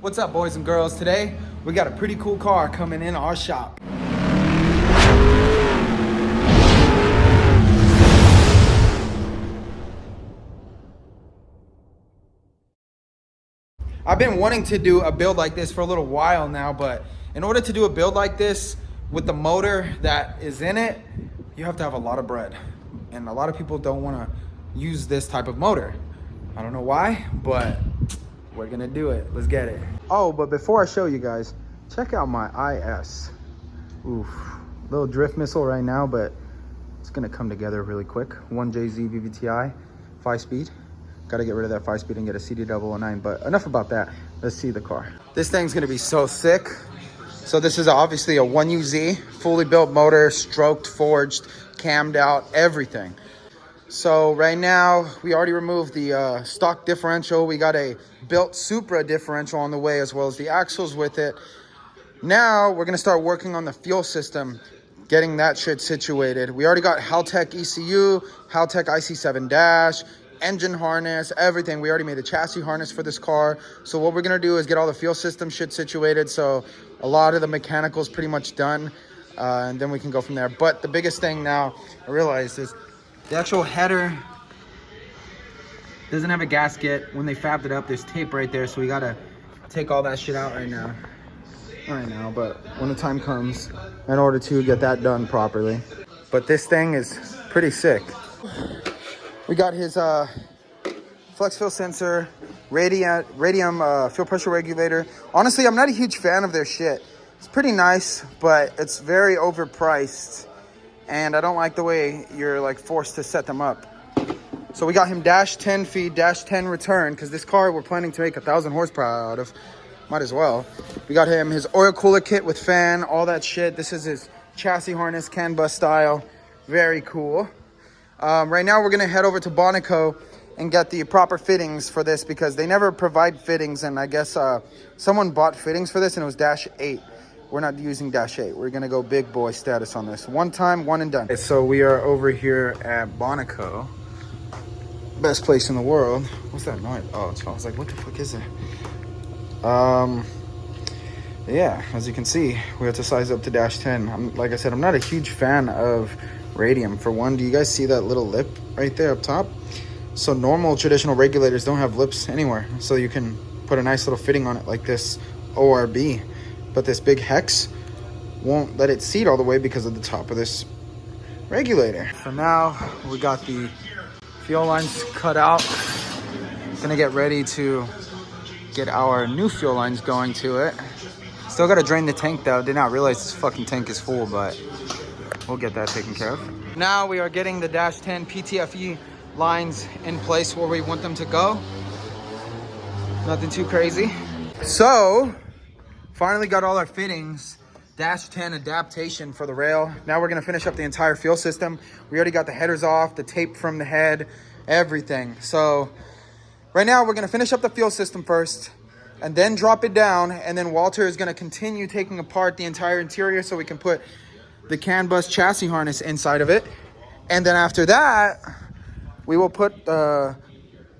What's up, boys and girls? Today we got a pretty cool car coming in our shop. I've been wanting to do a build like this for a little while now, but in order to do a build like this with the motor that is in it, you have to have a lot of bread. And a lot of people don't want to use this type of motor. I don't know why, but we're gonna do it. Let's get it. Oh, but before I show you guys, check out my IS. Oof, little drift missile right now, but it's gonna come together really quick. 1JZ VVTi, 5-speed. Gotta get rid of that 5-speed and get a CD009, but enough about that. Let's see the car. This thing's gonna be so sick. So this is obviously a 1UZ, fully built motor, stroked, forged, cammed out, everything. So right now, we already removed the stock differential. We got a built Supra differential on the way, as well as the axles with it. Now, we're gonna start working on the fuel system, getting that shit situated. We already got Haltech ECU, Haltech IC7 dash, engine harness, everything. We already made the chassis harness for this car. So what we're gonna do is get all the fuel system shit situated. So a lot of the mechanical's pretty much done. And then we can go from there. But the biggest thing now, I realized, is the actual header doesn't have a gasket. When they fabbed it up, there's tape right there, so we gotta take all that shit out right now. But when the time comes, in order to get that done properly. But this thing is pretty sick. We got his flex fuel sensor, radium fuel pressure regulator. Honestly, I'm not a huge fan of their shit. It's pretty nice, but it's very overpriced. And I don't like the way you're like forced to set them up. So we got him dash 10 feed, dash 10 return, because this car we're planning to make 1,000 horsepower out of. Might as well. We got him his oil cooler kit with fan, all that shit. This is his chassis harness, CAN bus style. Very cool. Right now we're gonna head over to Bonico and get the proper fittings for this, because they never provide fittings, and I guess someone bought fittings for this and it was dash 8. We're not using dash 8. We're gonna go big boy status on this. One time, one and done. Okay, so we are over here at Bonico. Best place in the world. What's that noise? Oh, I was like, what the fuck is that? Yeah, as you can see, we have to size up to dash 10. Like I said, I'm not a huge fan of radium. For one, do you guys see that little lip right there up top? So normal traditional regulators don't have lips anywhere. So you can put a nice little fitting on it like this ORB. But this big hex won't let it seat all the way because of the top of this regulator. So now we got the fuel lines cut out. Gonna get ready to get our new fuel lines going to it. Still gotta drain the tank though. Did not realize this fucking tank is full, but we'll get that taken care of. Now we are getting the dash 10 PTFE lines in place where we want them to go. Nothing too crazy. So, finally got all our fittings. Dash 10 adaptation for the rail. Now we're gonna finish up the entire fuel system. We already got the headers off, the tape from the head, everything. So right now we're gonna finish up the fuel system first and then drop it down. And then Walter is gonna continue taking apart the entire interior so we can put the CAN bus chassis harness inside of it. And then after that, we will put the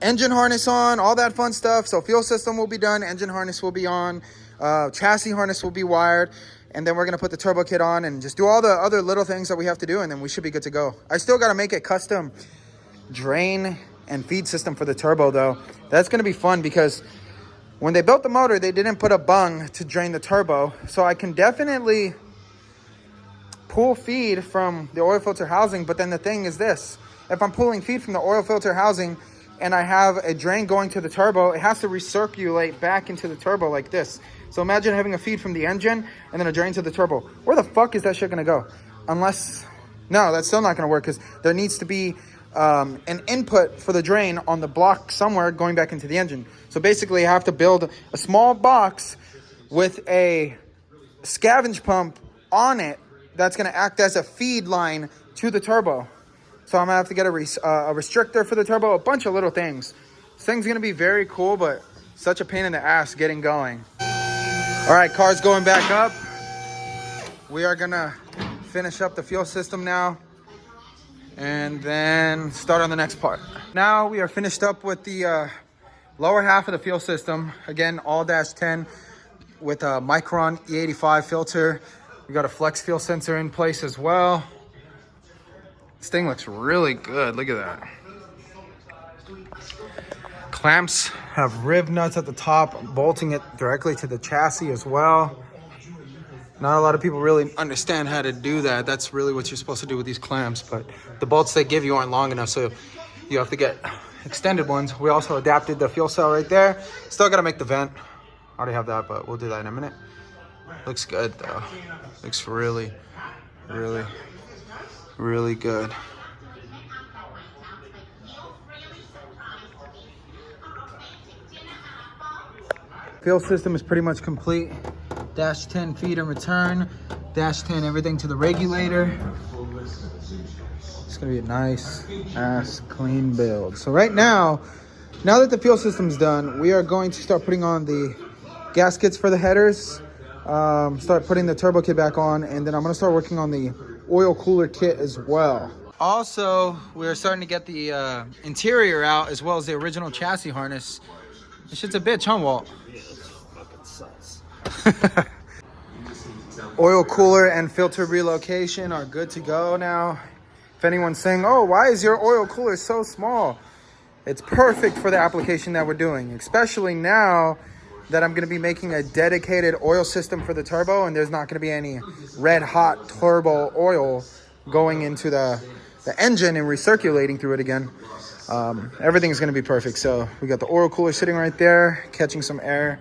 engine harness on, all that fun stuff. So fuel system will be done, engine harness will be on, chassis harness will be wired, and then we're gonna put the turbo kit on and just do all the other little things that we have to do, and then we should be good to go. I still gotta make a custom drain and feed system for the turbo though. That's gonna be fun because when they built the motor, they didn't put a bung to drain the turbo. So I can definitely pull feed from the oil filter housing, but then the thing is this. If I'm pulling feed from the oil filter housing and I have a drain going to the turbo, it has to recirculate back into the turbo like this. So imagine having a feed from the engine and then a drain to the turbo. Where the fuck is that shit gonna go? Unless, no, that's still not gonna work because there needs to be an input for the drain on the block somewhere going back into the engine. So basically I have to build a small box with a scavenge pump on it that's gonna act as a feed line to the turbo. So I'm gonna have to get a restrictor for the turbo, a bunch of little things. This thing's gonna be very cool, but such a pain in the ass getting going. All right, car's going back up. We are gonna finish up the fuel system now and then start on the next part. Now we are finished up with the Lower half of the fuel system, again, all -10 with a Micron E85 filter. We got a flex fuel sensor in place as well. This thing looks really good. Look at that. Clamps have rib nuts at the top, bolting it directly to the chassis as well. Not a lot of people really understand how to do that. That's really what you're supposed to do with these clamps, but the bolts they give you aren't long enough, so you have to get extended ones. We also adapted the fuel cell right there. Still gotta make the vent. Already have that, but we'll do that in a minute. Looks good though. Looks really, really, really good. Fuel system is pretty much complete. -10 feed and return. -10 everything to the regulator. It's gonna be a nice ass clean build. So right now that the fuel system's done, we are going to start putting on the gaskets for the headers, start putting the turbo kit back on, and then I'm gonna start working on the oil cooler kit as well. Also, we're starting to get the interior out as well as the original chassis harness. This shit's a bitch, huh, Walt? Yeah, it's fucking sus. Oil cooler and filter relocation are good to go now. If anyone's saying, oh, why is your oil cooler so small? It's perfect for the application that we're doing, especially now that I'm going to be making a dedicated oil system for the turbo, and there's not going to be any red hot turbo oil going into the engine and recirculating through it again. Everything's going to be perfect. So we got the oil cooler sitting right there, catching some air.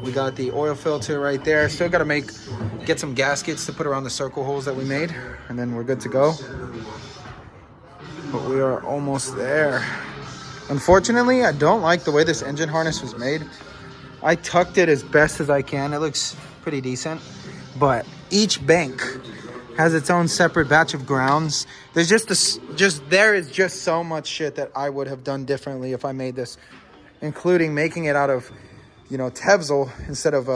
We got the oil filter right there. Still got to get some gaskets to put around the circle holes that we made, and then we're good to go. But we are almost there. Unfortunately, I don't like the way this engine harness was made. I tucked it as best as I can. It looks pretty decent, but each bank has its own separate batch of grounds. There's there is just so much shit that I would have done differently if I made this, including making it out of, Tevzel instead of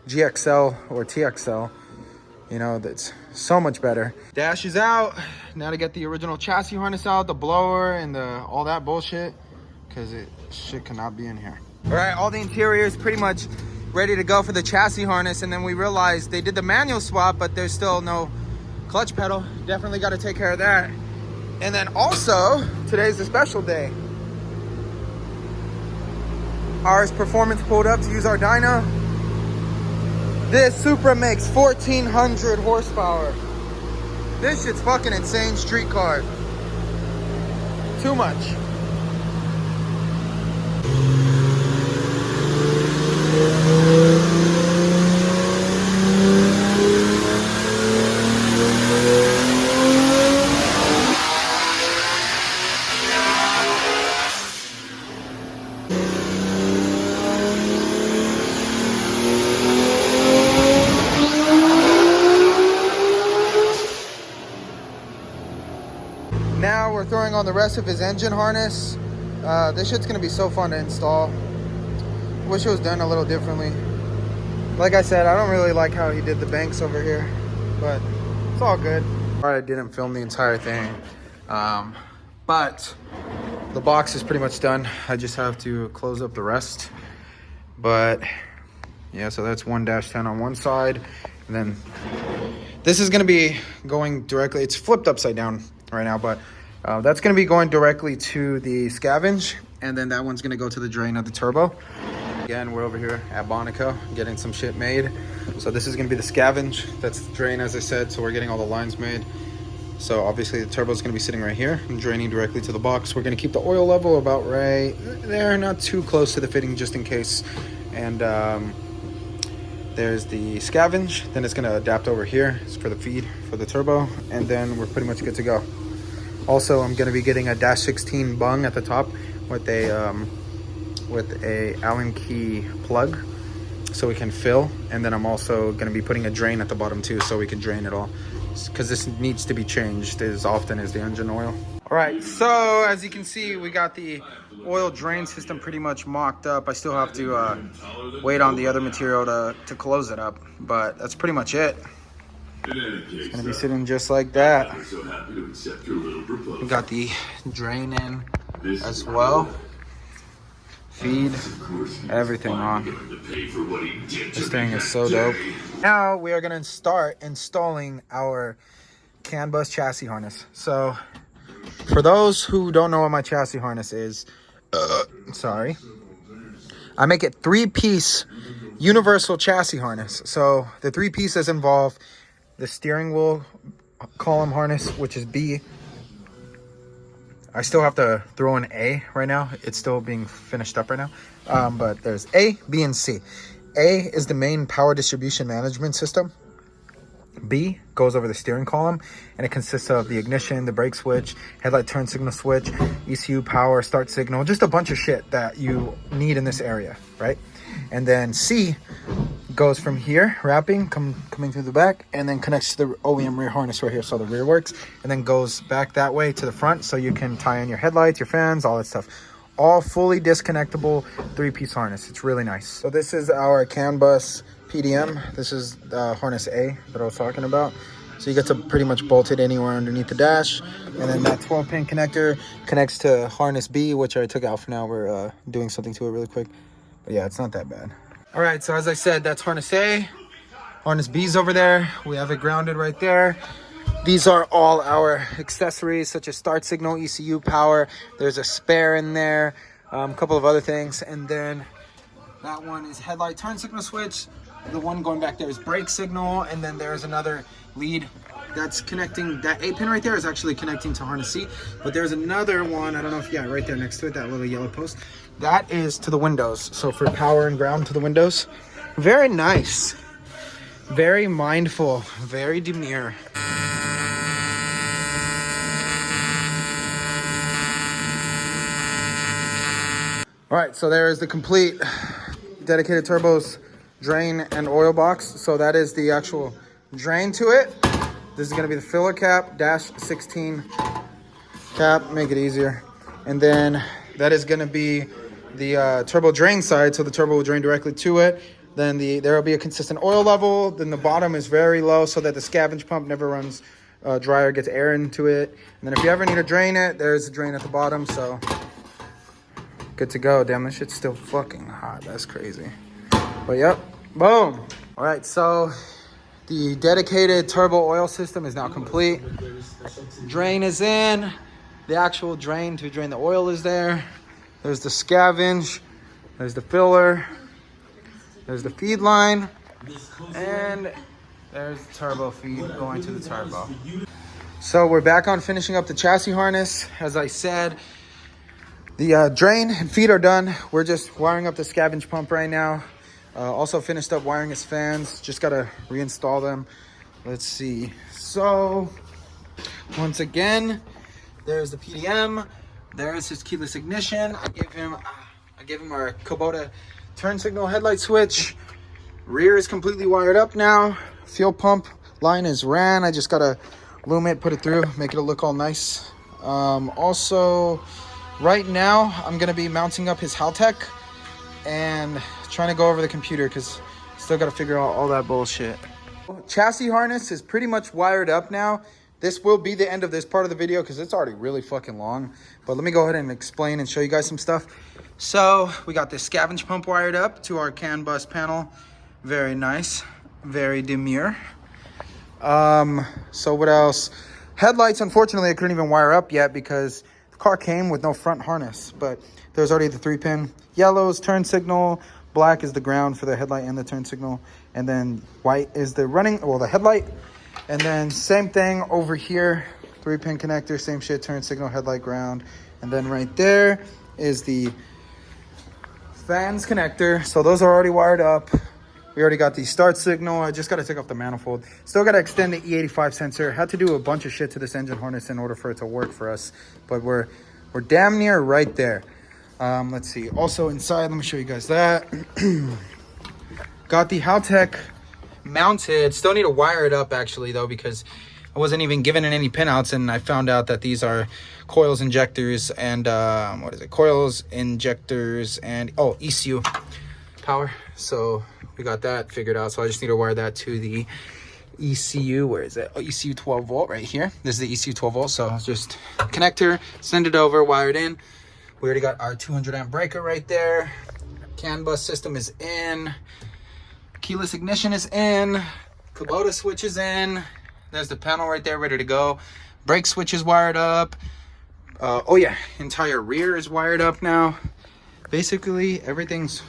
GXL or TXL. That's so much better. Dash is out. Now to get the original chassis harness out, the blower and all that bullshit, because shit cannot be in here. All right, all the interior is pretty much ready to go for the chassis harness, and then we realized they did the manual swap, but there's still no clutch pedal. Definitely got to take care of that. And then also, today's a special day. RS Performance pulled up to use our dyno. This Supra makes 1,400 horsepower. This shit's fucking insane street car. Too much. Now we're throwing on the rest of his engine harness. This shit's gonna be so fun to install. Wish it was done a little differently. Like I said, I don't really like how he did the banks over here, but it's all good. I didn't film the entire thing, but the box is pretty much done. I just have to close up the rest. But yeah, so that's 1-10 on one side, and then this is gonna be going directly, it's flipped upside down right now, but that's going to be going directly to the scavenge, and then that one's going to go to the drain of the turbo. Again, we're over here at Bonico getting some shit made. So this is going to be the scavenge. That's the drain, as I said, so we're getting all the lines made. So obviously the turbo is going to be sitting right here and draining directly to the box. We're going to keep the oil level about right there, not too close to the fitting just in case. And there's the scavenge, then it's going to adapt over here. It's for the feed for the turbo, and then we're pretty much good to go. Also, I'm going to be getting a -16 bung at the top with a Allen key plug so we can fill, and then I'm also going to be putting a drain at the bottom too so we can drain it all, because this needs to be changed as often as the engine oil. All right, so as you can see, we got the oil drain system pretty much mocked up. I still have to wait on the other material to close it up, but that's pretty much it. It's gonna be sitting just like that. We got the drain in as well. feed, everything on. This thing is so dope. Now we are gonna start installing our CAN bus chassis harness. So for those who don't know what my chassis harness is, sorry, I make it 3-piece universal chassis harness. So the 3 pieces involve the steering wheel column harness, which is B. I still have to throw in A right now. It's still being finished up right now. But there's A, B, and C. A is the main power distribution management system. B goes over the steering column, and it consists of the ignition, the brake switch, headlight turn signal switch, ECU power, start signal, just a bunch of shit that you need in this area, right? And then C goes from here, wrapping, coming through the back, and then connects to the OEM rear harness right here, so the rear works, and then goes back that way to the front, so you can tie in your headlights, your fans, all that stuff. All fully disconnectable 3-piece harness. It's really nice. So this is our CAN bus PDM. This is harness A that I was talking about. So you get to pretty much bolt it anywhere underneath the dash. And then that 12-pin connector connects to harness B, which I took out for now. We're doing something to it really quick. But yeah, it's not that bad. All right, so as I said, that's harness A. Harness B's over there. We have it grounded right there. These are all our accessories, such as start signal, ECU power. There's a spare in there, a couple of other things. And then that one is headlight turn signal switch. The one going back there is brake signal. And then there's another lead that's connecting. That A pin right there is actually connecting to harness C. But there's another one, I don't know if, yeah, right there next to it, that little yellow post. That is to the windows. So for power and ground to the windows. Very nice. Very mindful. Very demure. All right, so there is the complete dedicated turbos drain and oil box. So that is the actual drain to it. This is gonna be the filler cap, dash 16 cap, make it easier. And then that is gonna be the turbo drain side, so the turbo will drain directly to it. Then there will be a consistent oil level. Then the bottom is very low so that the scavenge pump never runs dry or gets air into it. And then if you ever need to drain it, there's a drain at the bottom, so good to go. Damn, this shit's still fucking hot. That's crazy. But yep, boom. All right, so the dedicated turbo oil system is now complete. Drain is in. The actual drain to drain the oil is there. There's the scavenge. There's the filler. There's the feed line. And there's the turbo feed going to the turbo. So we're back on finishing up the chassis harness. As I said, the drain and feed are done. We're just wiring up the scavenge pump right now. Also finished up wiring his fans. Just gotta reinstall them. Let's see. So once again, there's the PDM. There's his keyless ignition. I gave him our Kubota turn signal headlight switch. Rear is completely wired up now. Fuel pump line is ran. I just gotta loom it, put it through, make it look all nice. Also, right now, I'm gonna be mounting up his Haltech and trying to go over the computer because still gotta figure out all that bullshit. Chassis harness is pretty much wired up now. This will be the end of this part of the video because it's already really fucking long. But let me go ahead and explain and show you guys some stuff. So we got this scavenge pump wired up to our CAN bus panel. Very nice, very demure. So what else? Headlights, unfortunately, I couldn't even wire up yet because the car came with no front harness. But there's already the 3-pin. Yellow's turn signal. Black is the ground for the headlight and the turn signal. And then white is the the headlight. And then same thing over here. 3-pin connector, same shit, turn signal, headlight, ground. And then right there is the fans connector. So those are already wired up. We already got the start signal. I just got to take off the manifold. Still got to extend the E85 sensor. Had to do a bunch of shit to this engine harness in order for it to work for us. But we're damn near right there. Let's see. Also inside, let me show you guys that. Got the Haltech mounted. Still need to wire it up actually though because I wasn't even given it any pinouts, and I found out that these are coils, injectors, and coils, injectors, and ECU power. So we got that figured out. So I just need to wire that to the ECU. Where is it? ECU 12 volt right here. This is the ECU 12 volt. So just connector, send it over, wire it in. We already got our 200 amp breaker right there. CAN bus system is in. Keyless ignition is in. Kubota switch is in. There's the panel right there ready to go. Brake switch is wired up. Oh yeah, entire rear is wired up now. Basically, everything's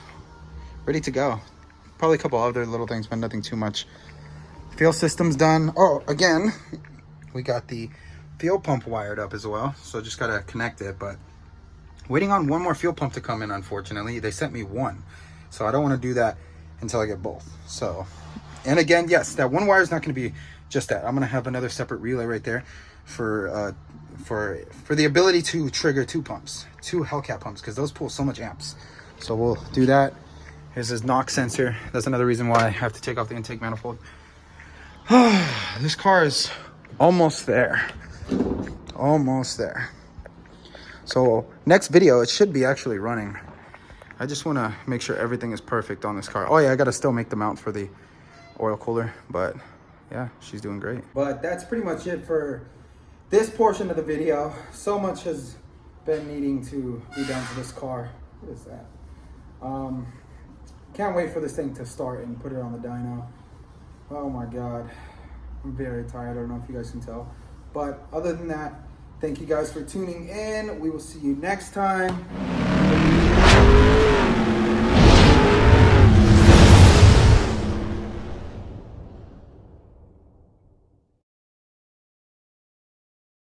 ready to go. Probably a couple other little things, but nothing too much. Fuel system's done. Oh, again, we got the fuel pump wired up as well. So just gotta connect it, but waiting on one more fuel pump to come in, unfortunately. They sent me one. So I don't wanna do that until I get both. So, and again, yes, that one wire is not gonna be just that. I'm gonna have another separate relay right there for the ability to trigger two Hellcat pumps, because those pull so much amps. So we'll do that. Here's his knock sensor. That's another reason why I have to take off the intake manifold. This car is almost there. Almost there. So next video, it should be actually running. I just want to make sure everything is perfect on this car. Oh yeah, I got to still make the mount for the oil cooler, but yeah, she's doing great. But that's pretty much it for this portion of the video. So much has been needing to be done to this car. What is that? Can't wait for this thing to start and put it on the dyno. Oh my God, I'm very tired. I don't know if you guys can tell. But other than that, thank you guys for tuning in. We will see you next time.